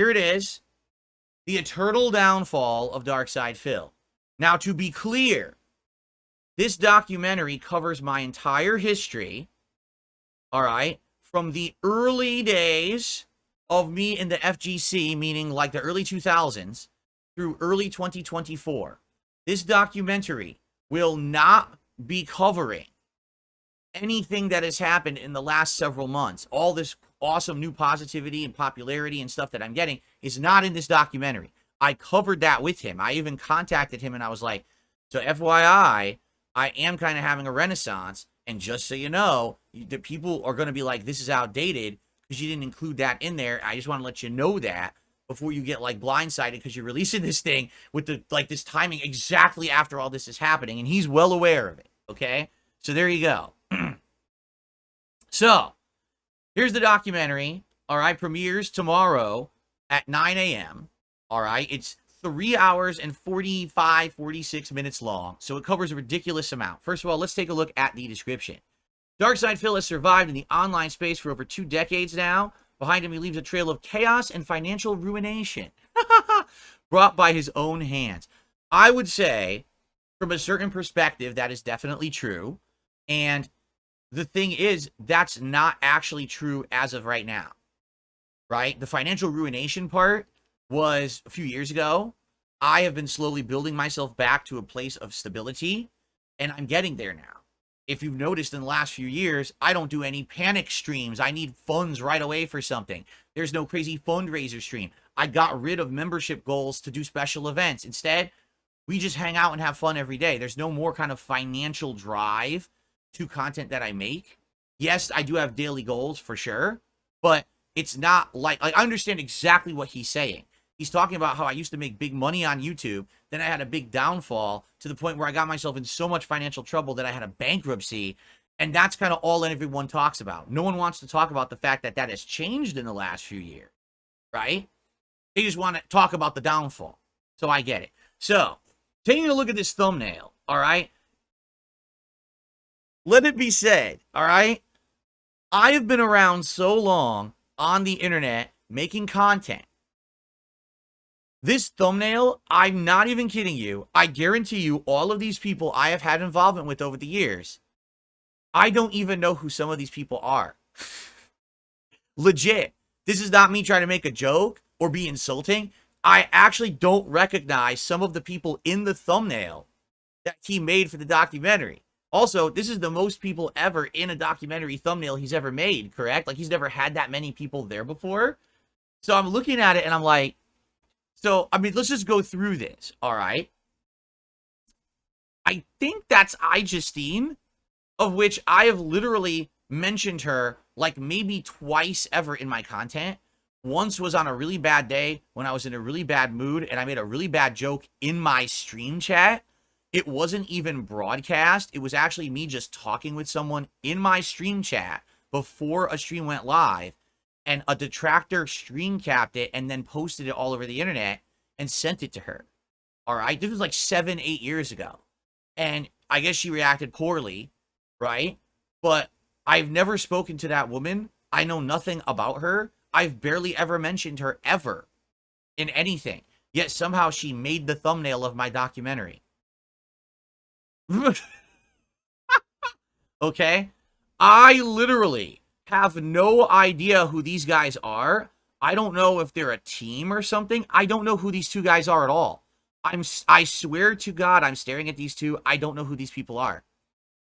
Here it is. The Eternal Downfall of Darkside Phil. Now, to be clear, this documentary covers my entire history, all right, from the early days of me in the FGC, meaning like the early 2000s, through early 2024. This documentary will not be covering anything that has happened in the last several months. All this awesome new positivity and popularity and stuff that I'm getting is not in this documentary. I covered that with him. I even contacted him and I was like, so FYI, I am kind of having a renaissance. And just so you know, the people are going to be like, this is outdated because you didn't include that in there. I just want to let you know that before you get like blindsided because you're releasing this thing with the like this timing exactly after all this is happening. And he's well aware of it. Okay. So there you go. So here's the documentary. All right. Premieres tomorrow at 9 a.m. All right. It's 3 hours and 46 minutes long. So it covers a ridiculous amount. First of all, let's take a look at the description. Darkside Phil has survived in the online space for over 2 decades now. Behind him, he leaves a trail of chaos and financial ruination brought by his own hands. I would say, from a certain perspective, that is definitely true. And the thing is, that's not actually true as of right now, right? The financial ruination part was a few years ago. I have been slowly building myself back to a place of stability, and I'm getting there now. If you've noticed in the last few years, I don't do any panic streams. I need funds right away for something. There's no crazy fundraiser stream. I got rid of membership goals to do special events. Instead, we just hang out and have fun every day. There's no more kind of financial drive to content that I make. Yes, I do have daily goals for sure, but it's not like I understand exactly what he's saying. He's talking about how I used to make big money on YouTube. Then I had a big downfall to the point where I got myself in so much financial trouble that I had a bankruptcy. And that's kind of all everyone talks about. No one wants to talk about the fact that that has changed in the last few years, right? They just want to talk about the downfall. So I get it. So taking a look at this thumbnail, all right? Let it be said, all right? I have been around so long on the internet making content. This thumbnail, I'm not even kidding you. I guarantee you all of these people I have had involvement with over the years, I don't even know who some of these people are. Legit. This is not me trying to make a joke or be insulting. I actually don't recognize some of the people in the thumbnail that he made for the documentary. Also, this is the most people ever in a documentary thumbnail he's ever made, correct? Like, he's never had that many people there before. So I'm looking at it and I'm like, so, I mean, let's just go through this, all right? I think that's iJustine, of which I have literally mentioned her like maybe twice ever in my content. Once was on a really bad day when I was in a really bad mood and I made a really bad joke in my stream chat. It wasn't even broadcast. It was actually me just talking with someone in my stream chat before a stream went live. And a detractor screen capped it and then posted it all over the internet and sent it to her. All right. This was like 7, 8 years ago. And I guess she reacted poorly, right? But I've never spoken to that woman. I know nothing about her. I've barely ever mentioned her ever in anything. Yet somehow she made the thumbnail of my documentary. Okay? I literally have no idea who these guys are. I don't know if they're a team or something. I don't know who these two guys are at all. I swear to God, I'm staring at these two. I don't know who these people are.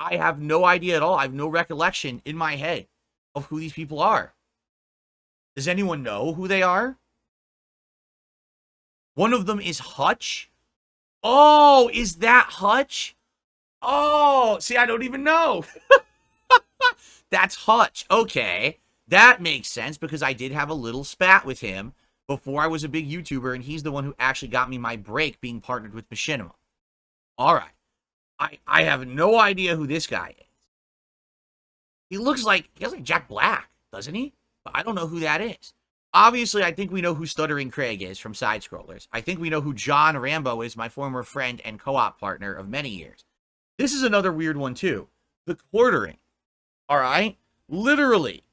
I have no idea at all. I have no recollection in my head of who these people are. Does anyone know who they are? One of them is Hutch. Oh, is that Hutch? Oh, see, I don't even know. That's Hutch. Okay. That makes sense because I did have a little spat with him before I was a big YouTuber, and he's the one who actually got me my break being partnered with Machinima. All right. I have no idea who this guy is. He looks like Jack Black, doesn't he? But I don't know who that is. Obviously, I think we know who Stuttering Craig is from Side Scrollers. I think we know who John Rambo is, my former friend and co-op partner of many years. This is another weird one, too. The quartering. All right? Literally.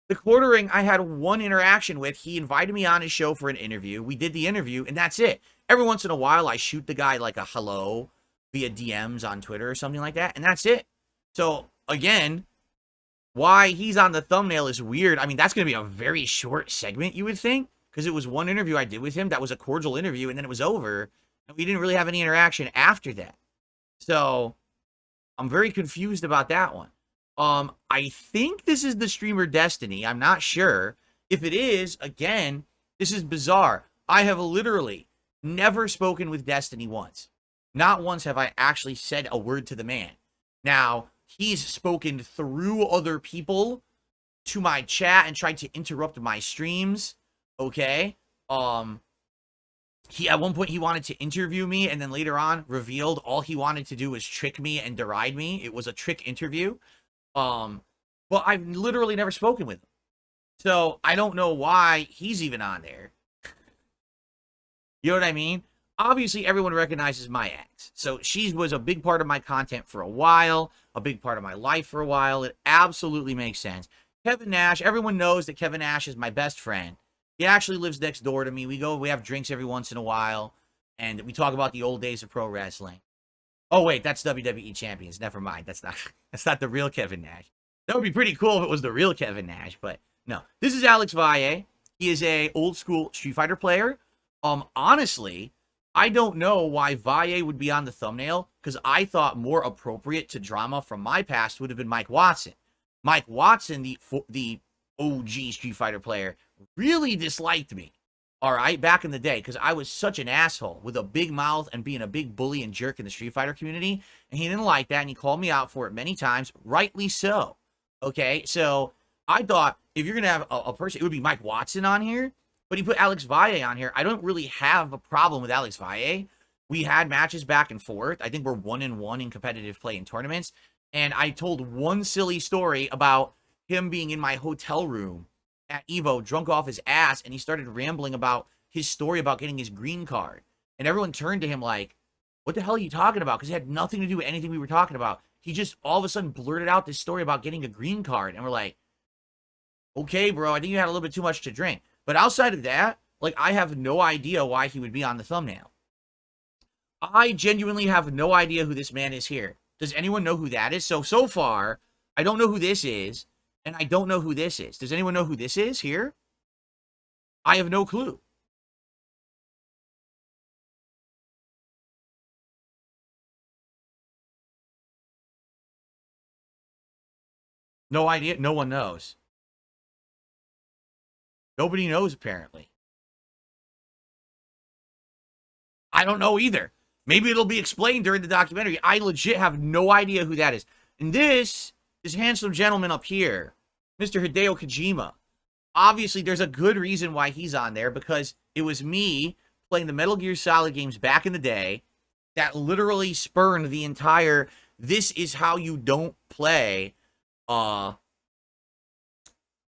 The quartering, I had one interaction with. He invited me on his show for an interview. We did the interview, and that's it. Every once in a while, I shoot the guy like a hello via DMs on Twitter or something like that, and that's it. So, again, why he's on the thumbnail is weird. I mean, that's going to be a very short segment, you would think, because it was one interview I did with him that was a cordial interview, and then it was over, and we didn't really have any interaction after that. So, I'm very confused about that one. I think this is the streamer Destiny. I'm not sure. If it is, again, this is bizarre. I have literally never spoken with Destiny once. Not once have I actually said a word to the man. Now, he's spoken through other people to my chat and tried to interrupt my streams. Okay? At one point he wanted to interview me, and then later on revealed all he wanted to do was trick me and deride me. It was a trick interview. But I've literally never spoken with him. So I don't know why he's even on there. You know what I mean? Obviously, everyone recognizes my ex. So she was a big part of my content for a while, a big part of my life for a while. It absolutely makes sense. Kevin Nash, everyone knows that Kevin Nash is my best friend. He actually lives next door to me. We have drinks every once in a while, and we talk about the old days of pro wrestling. Oh, wait, that's WWE Champions. Never mind. That's not the real Kevin Nash. That would be pretty cool if it was the real Kevin Nash, but no. This is Alex Valle. He is a old school Street Fighter player. Honestly, I don't know why Valle would be on the thumbnail, because I thought more appropriate to drama from my past would have been Mike Watson. Mike Watson, the OG Street Fighter player, really disliked me. All right, back in the day, because I was such an asshole with a big mouth and being a big bully and jerk in the Street Fighter community, and he didn't like that, and he called me out for it many times, rightly so. Okay, so I thought if you're going to have a person, it would be Mike Watson on here, but he put Alex Valle on here. I don't really have a problem with Alex Valle. We had matches back and forth. I think we're 1-1 in competitive play in tournaments, and I told one silly story about him being in my hotel room at Evo, drunk off his ass, and he started rambling about his story about getting his green card. And everyone turned to him like, what the hell are you talking about? Because it had nothing to do with anything we were talking about. He just all of a sudden blurted out this story about getting a green card. And we're like, okay, bro, I think you had a little bit too much to drink. But outside of that, like, I have no idea why he would be on the thumbnail. I genuinely have no idea who this man is here. Does anyone know who that is? So far, I don't know who this is. And I don't know who this is. Does anyone know who this is here? I have no clue. No idea. No one knows. Nobody knows, apparently. I don't know either. Maybe it'll be explained during the documentary. I legit have no idea who that is. And this handsome gentleman up here, Mr. Hideo Kojima. Obviously, there's a good reason why he's on there, because it was me playing the Metal Gear Solid games back in the day that literally spurned the entire "this is how you don't play"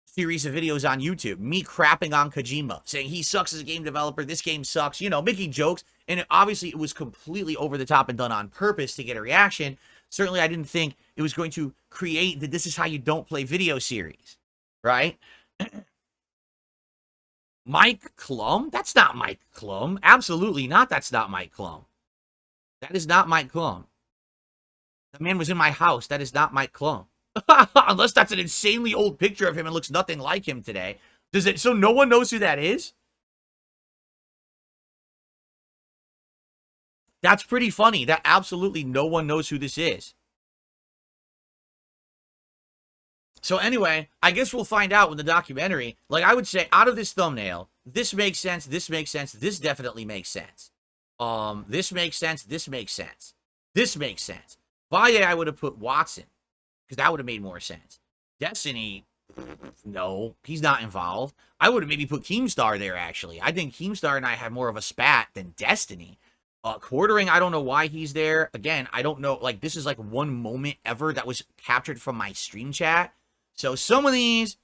series of videos on YouTube. Me crapping on Kojima, saying he sucks as a game developer, this game sucks, you know, making jokes. And obviously, it was completely over the top and done on purpose to get a reaction. Certainly, I didn't think it was going to create the "this is how you don't play" video series, right? Mike Klum? That's not Mike Klum. Absolutely not. That's not Mike Klum. That is not Mike Klum. The man was in my house. That is not Mike Klum. Unless that's an insanely old picture of him and looks nothing like him today. Does it? So no one knows who that is? That's pretty funny. That absolutely no one knows who this is. So anyway, I guess we'll find out when the documentary, like I would say, out of this thumbnail, this makes sense, this makes sense, this definitely makes sense. This makes sense, this makes sense. This makes sense. Valle, I would have put Watson, because that would have made more sense. Destiny, no, he's not involved. I would have maybe put Keemstar there, actually. I think Keemstar and I have more of a spat than Destiny. Quartering, I don't know why he's there. Again, I don't know. Like, this is like one moment ever that was captured from my stream chat. So some of these,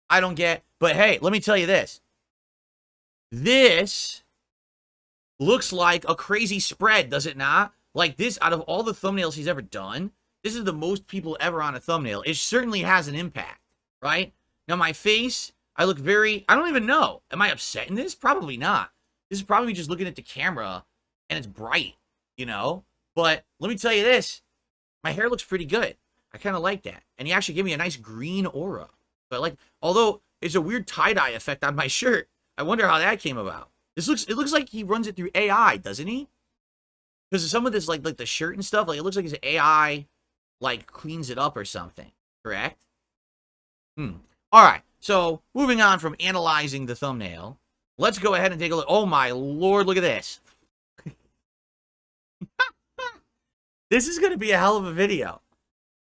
I don't get. But hey, let me tell you this. This looks like a crazy spread, does it not? Like this, out of all the thumbnails he's ever done, this is the most people ever on a thumbnail. It certainly has an impact, right? Now, my face, I look very, I don't even know. Am I upset in this? Probably not. This is probably just looking at the camera, and it's bright, you know? But let me tell you this. My hair looks pretty good. I kind of like that. And he actually gave me a nice green aura. But like, although it's a weird tie-dye effect on my shirt. I wonder how that came about. It looks like he runs it through AI, doesn't he? Because some of this, like the shirt and stuff, like it looks like his AI, like, cleans it up or something. Correct? All right. So, moving on from analyzing the thumbnail, let's go ahead and take a look. Oh, my Lord, look at this. This is going to be a hell of a video.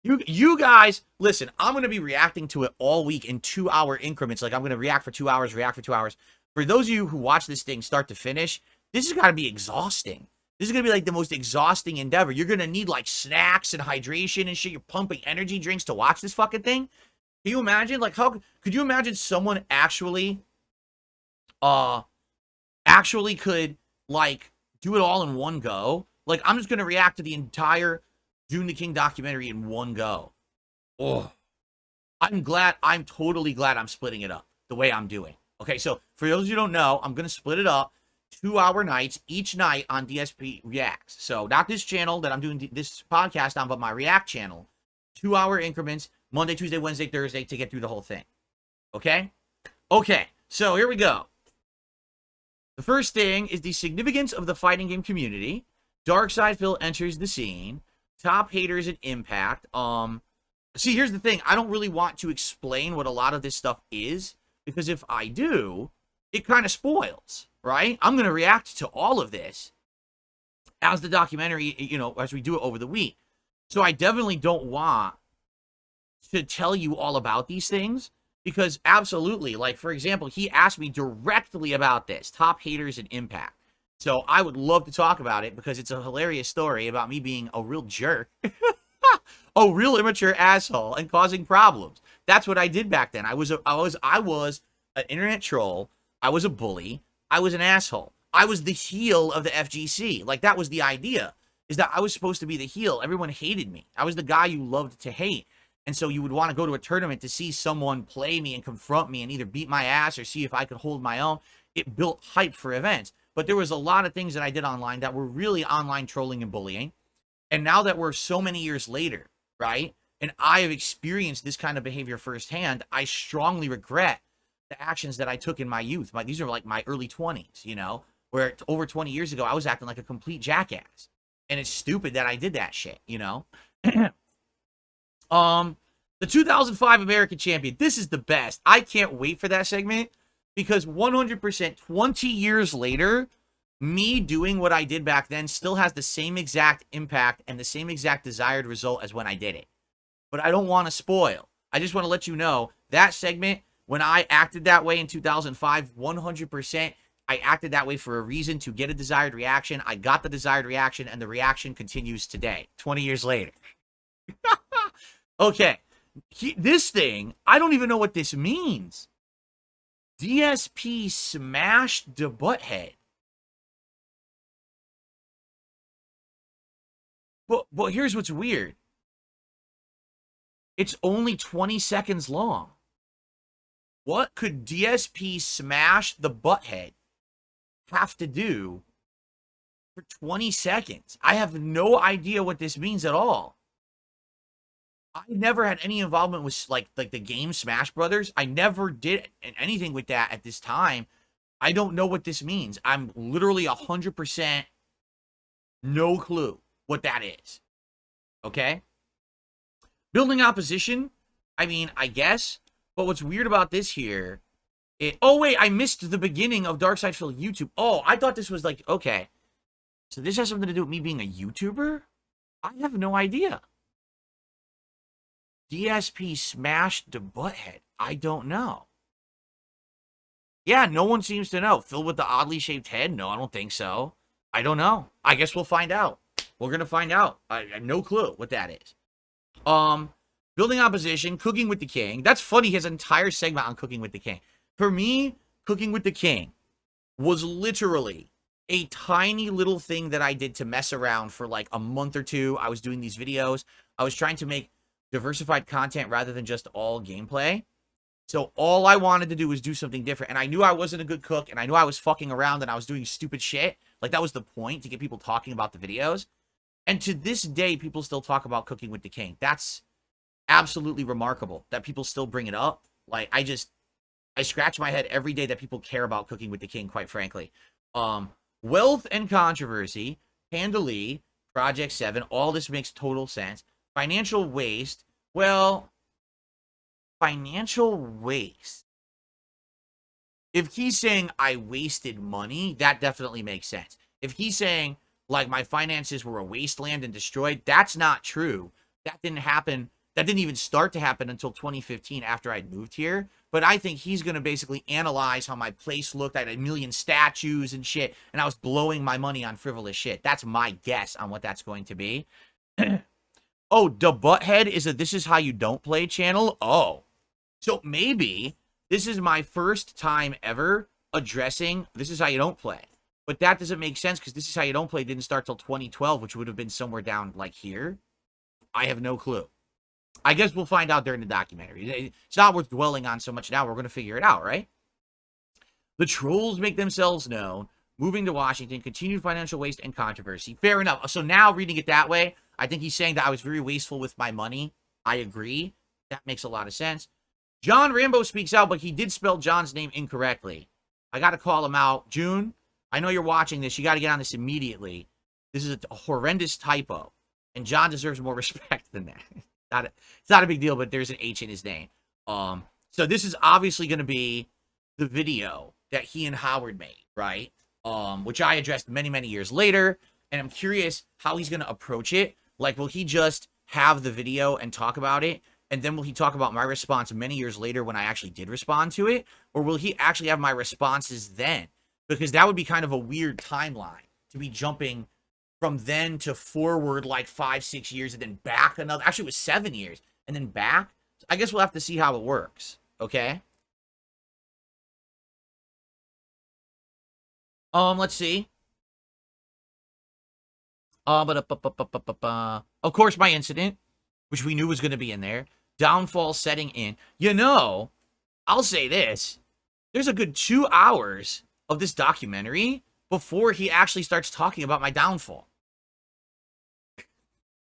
You guys, listen, I'm going to be reacting to it all week in 2-hour increments. Like, I'm going to react for 2 hours, react for 2 hours. For those of you who watch this thing start to finish, this has got to be exhausting. This is going to be, like, the most exhausting endeavor. You're going to need, like, snacks and hydration and shit. You're pumping energy drinks to watch this fucking thing. Can you imagine? Like, how could you imagine someone actually could, like, do it all in one go? Like, I'm just going to react to the entire Joon the King documentary in one go. Oh, I'm totally glad I'm splitting it up the way I'm doing. Okay, so for those of you who don't know, I'm going to split it up 2-hour nights each night on DSP Reacts. So not this channel that I'm doing this podcast on, but my React channel. 2-hour increments, Monday, Tuesday, Wednesday, Thursday to get through the whole thing. Okay? Okay, so here we go. The first thing is the significance of the fighting game community. Darkside Phil enters the scene. Top haters and impact. See, here's the thing. I don't really want to explain what a lot of this stuff is, because if I do, it kind of spoils, right? I'm going to react to all of this as the documentary, you know, as we do it over the week. So I definitely don't want to tell you all about these things, because absolutely, like, for example, he asked me directly about this, top haters and impact. So I would love to talk about it because it's a hilarious story about me being a real jerk, a real immature asshole, and causing problems. That's what I did back then. I was an internet troll. I was a bully. I was an asshole. I was the heel of the FGC. Like, that was the idea, is that I was supposed to be the heel. Everyone hated me. I was the guy you loved to hate. And so you would want to go to a tournament to see someone play me and confront me and either beat my ass or see if I could hold my own. It built hype for events. But there was a lot of things that I did online that were really online trolling and bullying. And now that we're so many years later, right, and I have experienced this kind of behavior firsthand, I strongly regret the actions that I took in my youth. These are like my early 20s, you know, where over 20 years ago, I was acting like a complete jackass. And it's stupid that I did that shit, you know. The 2005 American Champion. This is the best. I can't wait for that segment, because 100%, 20 years later, me doing what I did back then still has the same exact impact and the same exact desired result as when I did it. But I don't want to spoil. I just want to let you know that segment, when I acted that way in 2005, 100%, I acted that way for a reason, to get a desired reaction. I got the desired reaction, and the reaction continues today, 20 years later. Okay. This thing, I don't even know what this means. DSP smashed the butthead. But here's what's weird. It's only 20 seconds long. What could DSP smash the butthead have to do for 20 seconds? I have no idea what this means at all. I never had any involvement with like the game Smash Brothers. I never did anything with that at this time. I don't know what this means. I'm literally 100% no clue what that is. Okay? Building opposition, I mean, I guess. But what's weird about this here, oh wait, I missed the beginning of Darkside Phil YouTube. Oh, I thought this was like, okay. So this has something to do with me being a YouTuber? I have no idea. DSP smashed the butthead. I don't know. Yeah, no one seems to know. Phil with the oddly shaped head? No, I don't think so. I don't know. I guess we'll find out. We're going to find out. I have no clue what that is. Building opposition, cooking with the king. That's funny, his entire segment on cooking with the king. For me, cooking with the king was literally a tiny little thing that I did to mess around for like a month or two. I was doing these videos. I was trying to make diversified content rather than just all gameplay. So all I wanted to do was do something different. And I knew I wasn't a good cook, and I knew I was fucking around and I was doing stupid shit. Like, that was the point, to get people talking about the videos. And to this day, people still talk about Cooking with the King. That's absolutely remarkable that people still bring it up. Like, I scratch my head every day that people care about Cooking with the King, quite frankly. Wealth and Controversy, Panda Lee, Project 7, all this makes total sense. Financial waste, well, financial waste. If he's saying I wasted money, that definitely makes sense. If he's saying, like, my finances were a wasteland and destroyed, that's not true. That didn't happen. That didn't even start to happen until 2015 after I'd moved here. But I think he's going to basically analyze how my place looked. I had a million statues and shit, and I was blowing my money on frivolous shit. That's my guess on what that's going to be. Oh, the Butthead is a This Is How You Don't Play channel? Oh. So maybe this is my first time ever addressing This Is How You Don't Play. But that doesn't make sense, because This Is How You Don't Play didn't start till 2012, which would have been somewhere down like here. I have no clue. I guess we'll find out during the documentary. It's not worth dwelling on so much now. We're going to figure it out, right? The trolls make themselves known. Moving to Washington. Continued financial waste and controversy. Fair enough. So now, reading it that way, I think he's saying that I was very wasteful with my money. I agree. That makes a lot of sense. John Rambo speaks out, but he did spell John's name incorrectly. I got to call him out. Joon, I know you're watching this. You got to get on this immediately. This is a horrendous typo. And John deserves more respect than that. It's not a big deal, but there's an H in his name. So this is obviously going to be the video that he and Howard made, right? Which I addressed many, many years later. And I'm curious how he's going to approach it. Like, will he just have the video and talk about it? And then will he talk about my response many years later when I actually did respond to it? Or will he actually have my responses then? Because that would be kind of a weird timeline to be jumping from then to forward like 5-6 years and then back another. Actually, it was 7 years and then back. I guess we'll have to see how it works. Okay. Let's see. Of course, my incident, which we knew was going to be in there. Downfall setting in. You know, I'll say this. There's a good 2 hours of this documentary before he actually starts talking about my downfall.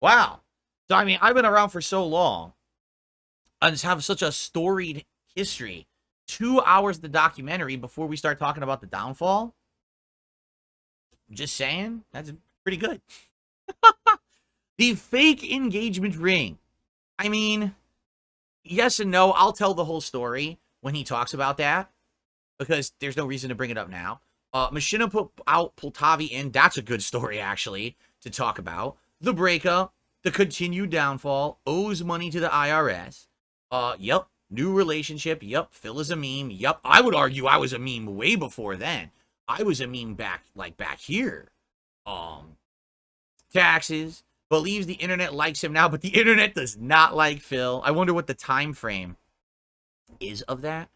Wow. So, I mean, I've been around for so long and have such a storied history. 2 hours of the documentary before we start talking about the downfall. I'm just saying, that's pretty good. The fake engagement ring. I mean, yes and no. I'll tell the whole story when he talks about that, because there's no reason to bring it up now. Machina put out Poltavi in. That's a good story, actually, to talk about. The breakup, the continued downfall, owes money to the IRS. Yep. New relationship. Yep. Phil is a meme. Yep. I would argue I was a meme way before then. I was a meme back here. Taxes. Believes the internet likes him now, but the internet does not like Phil. I wonder what the time frame is of that.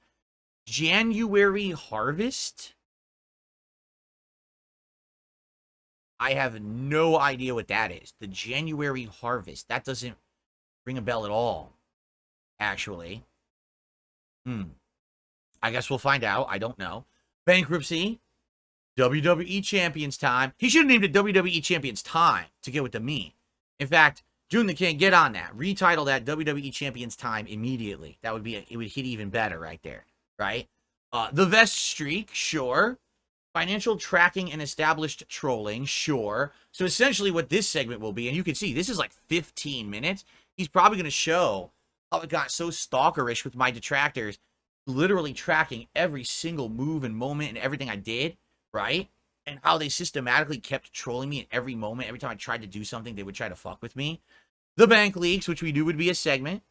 January harvest? I have no idea what that is. The January harvest. That doesn't ring a bell at all, actually. I guess we'll find out. I don't know. Bankruptcy. WWE Champions Time. He should have named it WWE Champions Time to get with the meme. In fact, Joon the King, get on that. Retitle that WWE Champions Time immediately. That would be, it would hit even better right there, right? The vest streak, sure. Financial tracking and established trolling, sure. So essentially what this segment will be, and you can see, this is like 15 minutes. He's probably going to show how it got so stalkerish with my detractors, literally tracking every single move and moment and everything I did, right? And how they systematically kept trolling me at every moment. Every time I tried to do something, they would try to fuck with me. The bank leaks, which we knew would be a segment.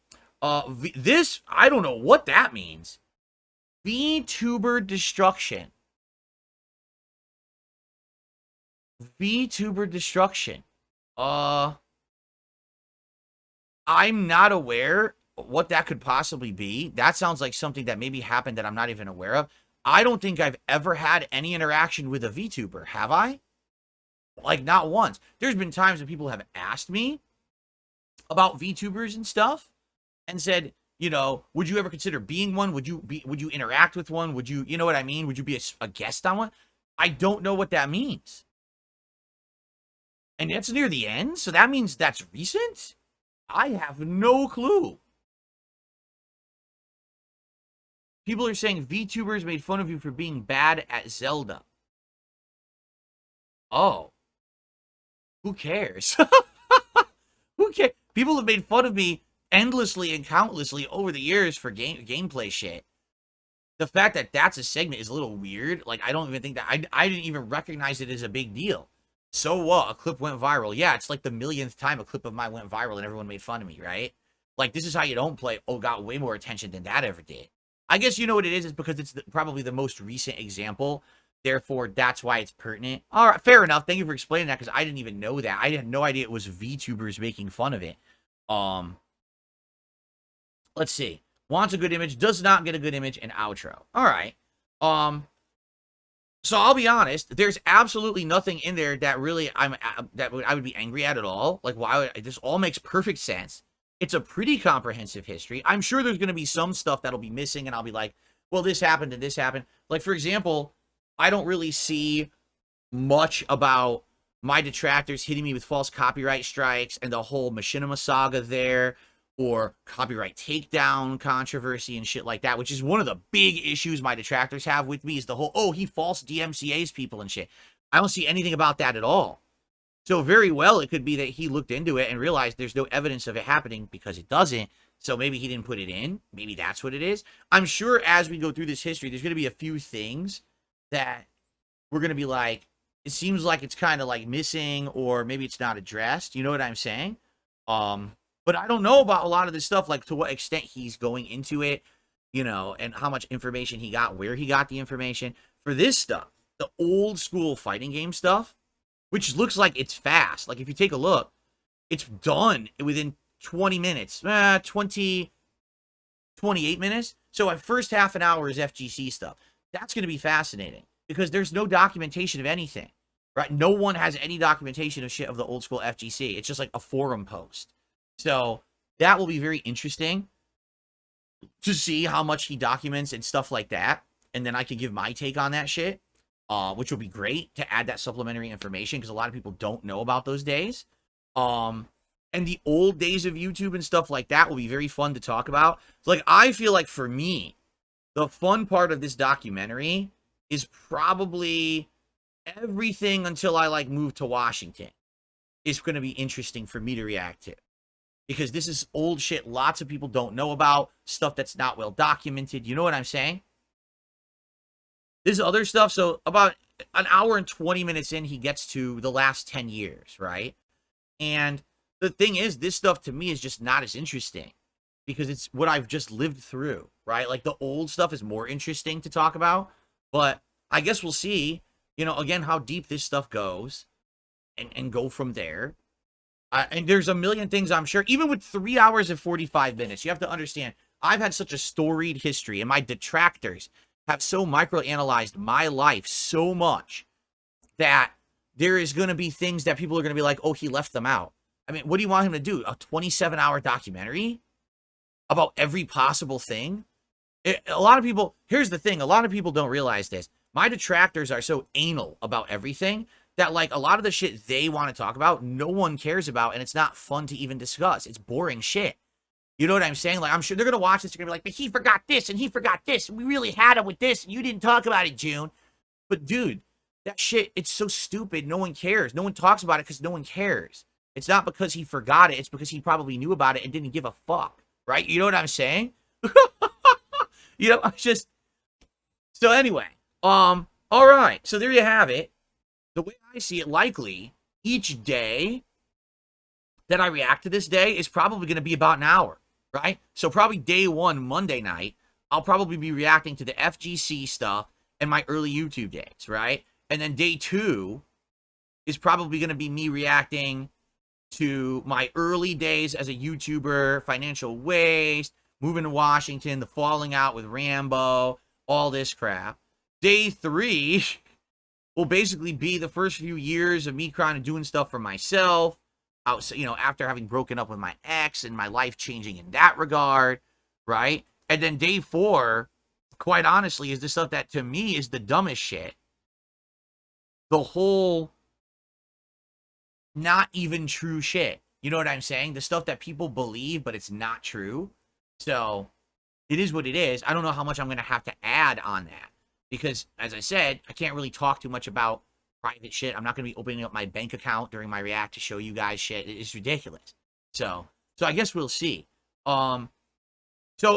This, I don't know what that means. VTuber destruction. VTuber destruction. I'm not aware what that could possibly be. That sounds like something that maybe happened that I'm not even aware of. I don't think I've ever had any interaction with a VTuber, have I? Like, not once. There's been times when people have asked me about VTubers and stuff and said, You know, would you ever consider being one? Would you interact with one? Would you, you know what I mean? Would you be a guest on one? I don't know what that means. And that's near the end, so that means that's recent? I have no clue. People are saying VTubers made fun of you for being bad at Zelda. Oh. Who cares? Who cares? People have made fun of me endlessly and countlessly over the years for gameplay shit. The fact that that's a segment is a little weird. Like, I don't even think that... I didn't even recognize it as a big deal. So what? A clip went viral. Yeah, it's like the millionth time a clip of mine went viral and everyone made fun of me, right? Like, this is how you don't play. Oh, got way more attention than that ever did. I guess you know what it is? It's because it's probably the most recent example. Therefore, that's why it's pertinent. All right, fair enough. Thank you for explaining that, because I didn't even know that. I had no idea it was VTubers making fun of it. Let's see. Wants a good image, does not get a good image, and outro. All right. So I'll be honest, there's absolutely nothing in there that really I would be angry at all. Like, why would this all makes perfect sense. It's a pretty comprehensive history. I'm sure there's going to be some stuff that'll be missing, and I'll be like, well, this happened and this happened. Like, for example, I don't really see much about my detractors hitting me with false copyright strikes and the whole machinima saga there, or copyright takedown controversy and shit like that, which is one of the big issues my detractors have with me, is the whole, oh, he false DMCAs people and shit. I don't see anything about that at all. So very well, it could be that he looked into it and realized there's no evidence of it happening because it doesn't. So maybe he didn't put it in. Maybe that's what it is. I'm sure as we go through this history, there's going to be a few things that we're going to be like, it seems like it's kind of like missing, or maybe it's not addressed. You know what I'm saying? But I don't know about a lot of this stuff, like to what extent he's going into it, you know, and how much information he got, where he got the information. For this stuff, the old school fighting game stuff, which looks like it's fast. Like, if you take a look, it's done within 20 minutes. 28 minutes. So at first half an hour is FGC stuff. That's going to be fascinating because there's no documentation of anything, right? No one has any documentation of shit of the old school FGC. It's just like a forum post. So that will be very interesting to see how much he documents and stuff like that. And then I can give my take on that shit, which will be great to add that supplementary information because a lot of people don't know about those days. And the old days of YouTube and stuff like that will be very fun to talk about. So, like, I feel like for me, the fun part of this documentary is probably everything until I, like, move to Washington is going to be interesting for me to react to. Because this is old shit lots of people don't know about, stuff that's not well documented. You know what I'm saying? This is other stuff. So about an hour and 20 minutes in, he gets to the last 10 years, right? And the thing is, this stuff to me is just not as interesting because it's what I've just lived through, right? Like, the old stuff is more interesting to talk about. But I guess we'll see, you know, again, how deep this stuff goes and go from there. And there's a million things, I'm sure. Even with 3 hours and 45 minutes, you have to understand, I've had such a storied history, and my detractors have so microanalyzed my life so much that there is going to be things that people are going to be like, oh, he left them out. I mean, what do you want him to do? A 27-hour documentary about every possible thing? A lot of people, here's the thing, a lot of people don't realize this. My detractors are so anal about everything that, like, a lot of the shit they want to talk about, no one cares about, and it's not fun to even discuss. It's boring shit. You know what I'm saying? Like, I'm sure they're going to watch this, they're going to be like, but he forgot this, and he forgot this, and we really had him with this, and you didn't talk about it, Joon. But, dude, that shit, it's so stupid, no one cares. No one talks about it because no one cares. It's not because he forgot it, it's because he probably knew about it and didn't give a fuck, right? You know what I'm saying? You know, I just... So, anyway, all right, so there you have it. The way I see it, likely, each day that I react to this day is probably going to be about an hour, right? So probably day one, Monday night, I'll probably be reacting to the FGC stuff and my early YouTube days, right? And then day two is probably going to be me reacting to my early days as a YouTuber, financial waste, moving to Washington, the falling out with Rambo, all this crap. Day three will basically be the first few years of me kind of doing stuff for myself, you know, after having broken up with my ex and my life changing in that regard. right? And then day 4, quite honestly, is the stuff that to me is the dumbest shit. The whole not even true shit. You know what I'm saying? The stuff that people believe, but it's not true. So it is what it is. I don't know how much I'm going to have to add on that. Because, as I said, I can't really talk too much about private shit. I'm not going to be opening up my bank account during my react to show you guys shit. It's ridiculous. So I guess we'll see. So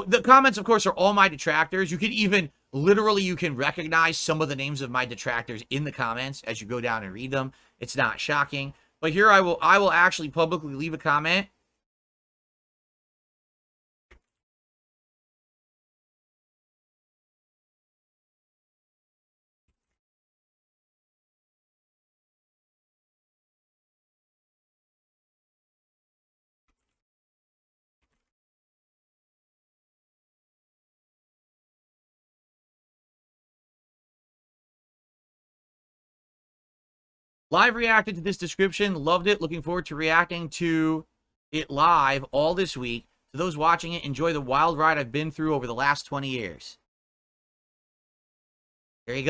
the comments, of course, are all my detractors. You can even, literally, you can recognize some of the names of my detractors in the comments as you go down and read them. It's not shocking. But here I will actually publicly leave a comment. Live reacted to this description. Loved it. Looking forward to reacting to it live all this week. To those watching it, enjoy the wild ride I've been through over the last 20 years. There you go.